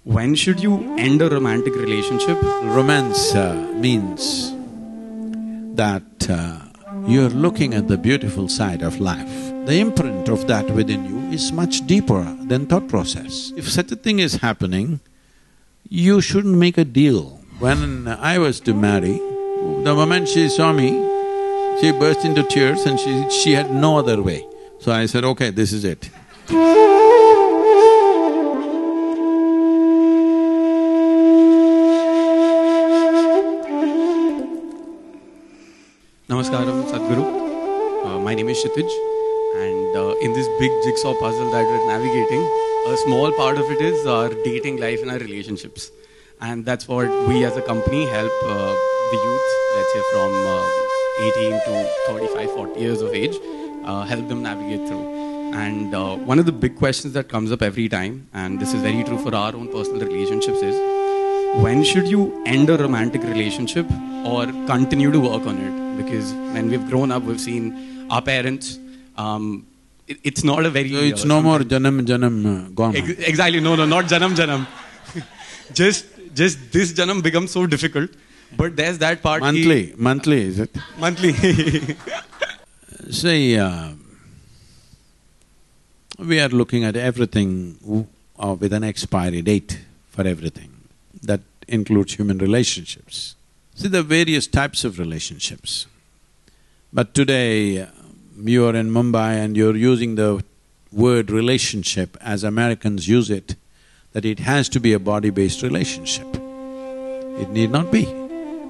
When should you end a romantic relationship? Romance means that you're looking at the beautiful side of life. The imprint of that within you is much deeper than thought process. If such a thing is happening, you shouldn't make a deal. When I was to marry, the moment she saw me, she burst into tears and she had no other way. So I said, okay, this is it. Namaskaram, Sadhguru. My name is Kshitij, and in this big jigsaw puzzle that we're navigating, a small part of it is our dating life and our relationships. And that's what we as a company help the youth, let's say from 18 to 35, 40 years of age, help them navigate through. And one of the big questions that comes up every time, and this is very true for our own personal relationships, is when should you end a romantic relationship or continue to work on it? Because when we've grown up, we've seen our parents, it's not a very… So it's no more janam gone. Exactly, no, not janam. Just this janam becomes so difficult, but there's that part… Monthly is it? Monthly. See, we are looking at everything with an expiry date for everything. That includes human relationships. See, there are various types of relationships. But today, you are in Mumbai and you're using the word relationship as Americans use it, that it has to be a body-based relationship. It need not be.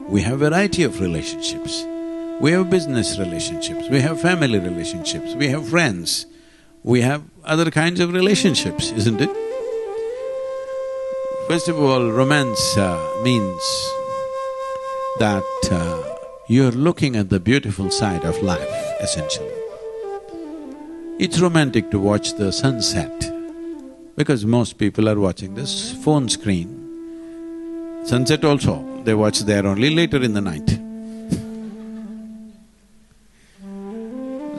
We have a variety of relationships. We have business relationships, we have family relationships, we have friends, we have other kinds of relationships, isn't it? First of all, romance means that you're looking at the beautiful side of life, essentially. It's romantic to watch the sunset, because most people are watching this phone screen. Sunset also, they watch there only later in the night.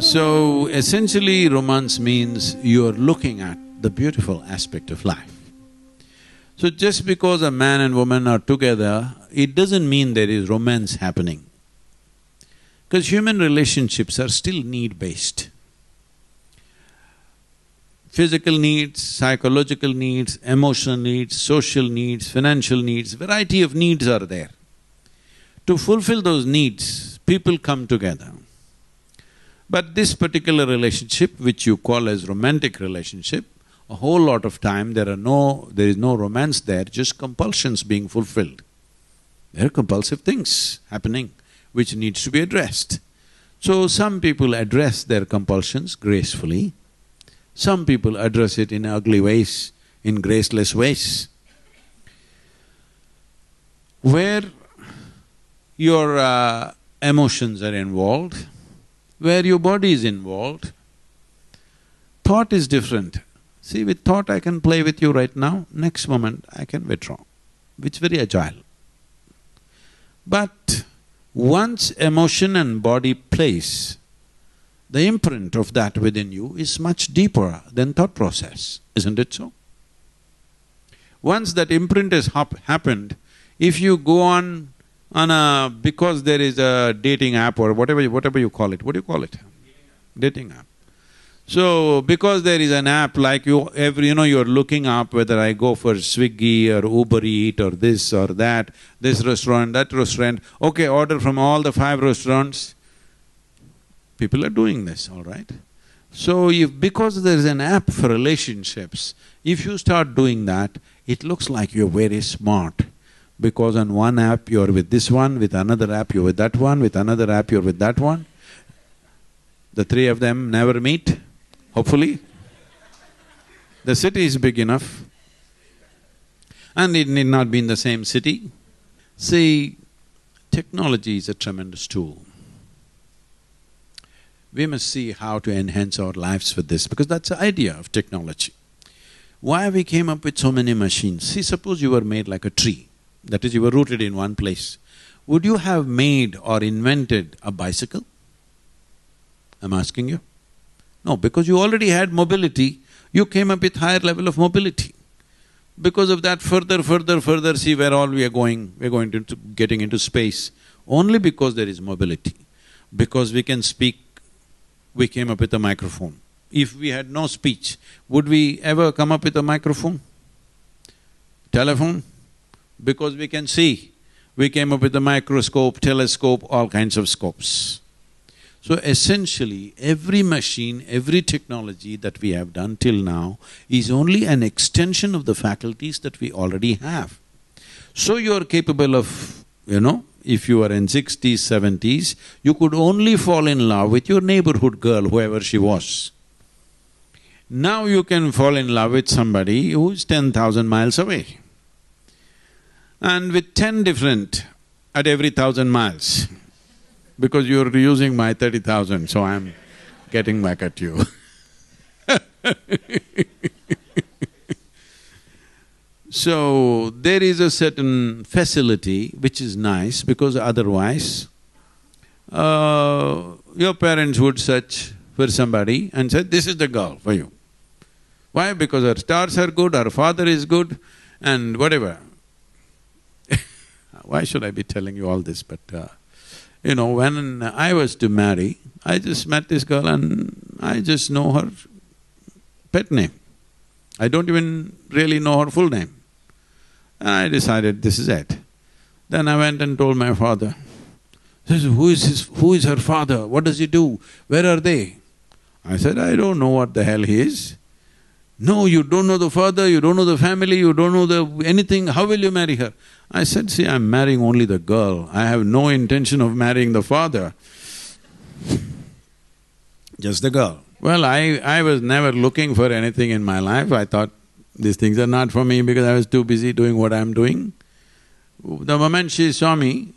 So, essentially romance means you're looking at the beautiful aspect of life. So just because a man and woman are together, it doesn't mean there is romance happening. Because human relationships are still need-based. Physical needs, psychological needs, emotional needs, social needs, financial needs, variety of needs are there. To fulfill those needs, people come together. But this particular relationship, which you call as romantic relationship, a whole lot of time there is no romance there, just compulsions being fulfilled. There are compulsive things happening which needs to be addressed. So some people address their compulsions gracefully, some people address it in ugly ways, in graceless ways. Where your emotions are involved, where your body is involved, thought is different. See, with thought I can play with you right now, next moment I can withdraw. It's very agile. But once emotion and body place, the imprint of that within you is much deeper than thought process, isn't it so? Once that imprint has happened, if you go on because there is a dating app or whatever you call it, what do you call it? Dating app. So, because there is an app like you're looking up whether I go for Swiggy or Uber Eat or this or that, this restaurant, that restaurant, okay, order from all the 5 restaurants. People are doing this, all right? So, because there is an app for relationships, if you start doing that, it looks like you're very smart. Because on one app you're with this one, with another app you're with that one, with another app you're with that one. The 3 of them never meet. Hopefully. The city is big enough and it need not be in the same city. See, technology is a tremendous tool. We must see how to enhance our lives with this, because that's the idea of technology. Why we came up with so many machines? See, suppose you were made like a tree, that is, you were rooted in one place. Would you have made or invented a bicycle? I'm asking you. No, because you already had mobility, you came up with higher level of mobility. Because of that, further, see where all we are going. We're going to getting into space. Only because there is mobility. Because we can speak, we came up with a microphone. If we had no speech, would we ever come up with a microphone? Telephone? Because we can see, we came up with a microscope, telescope, all kinds of scopes. So essentially, every machine, every technology that we have done till now is only an extension of the faculties that we already have. So you are capable of, if you are in 60s, 70s, you could only fall in love with your neighborhood girl, whoever she was. Now you can fall in love with somebody who's 10,000 miles away. And with 10 different at every 1,000 miles. Because you're using my 30,000, so I'm getting back at you. So, there is a certain facility which is nice because otherwise, your parents would search for somebody and say, this is the girl for you. Why? Because her stars are good, her father is good and whatever. Why should I be telling you all this? But when I was to marry, I just met this girl and I just know her pet name. I don't even really know her full name. And I decided this is it. Then I went and told my father, who is her father? What does he do? Where are they? I said, I don't know what the hell he is. No, you don't know the father, you don't know the family, you don't know anything, how will you marry her? I said, see, I'm marrying only the girl, I have no intention of marrying the father. Just the girl. Well, I was never looking for anything in my life, I thought these things are not for me because I was too busy doing what I'm doing. The moment she saw me,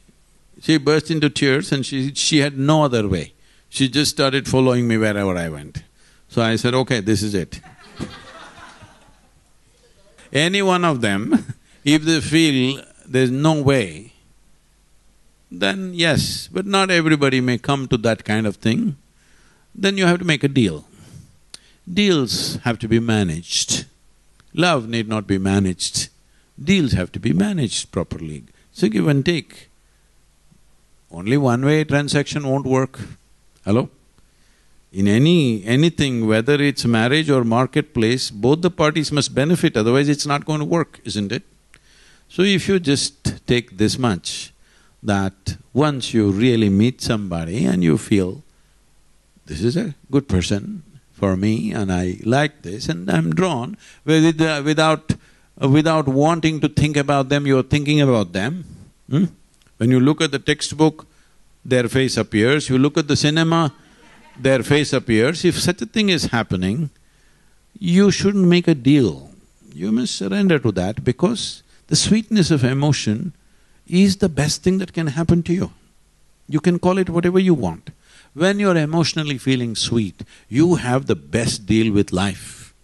she burst into tears and she had no other way. She just started following me wherever I went. So I said, okay, this is it. Any one of them, if they feel there's no way, then yes, but not everybody may come to that kind of thing. Then you have to make a deal. Deals have to be managed. Love need not be managed. Deals have to be managed properly. So give and take. Only one-way transaction won't work. Hello? In anything, whether it's marriage or marketplace, both the parties must benefit, otherwise it's not going to work, isn't it? So if you just take this much, that once you really meet somebody and you feel, this is a good person for me and I like this and I'm drawn, without wanting to think about them, you're thinking about them. When you look at the textbook, their face appears, you look at the cinema, their face appears. If such a thing is happening, you shouldn't make a deal. You must surrender to that because the sweetness of emotion is the best thing that can happen to you. You can call it whatever you want. When you're emotionally feeling sweet, you have the best deal with life.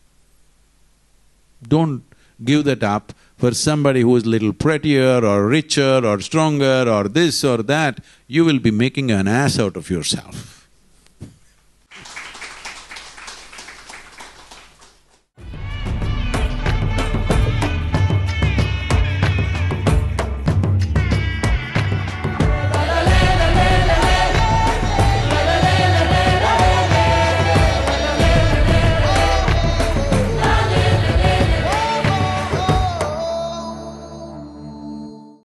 Don't give that up for somebody who is little prettier or richer or stronger or this or that. You will be making an ass out of yourself.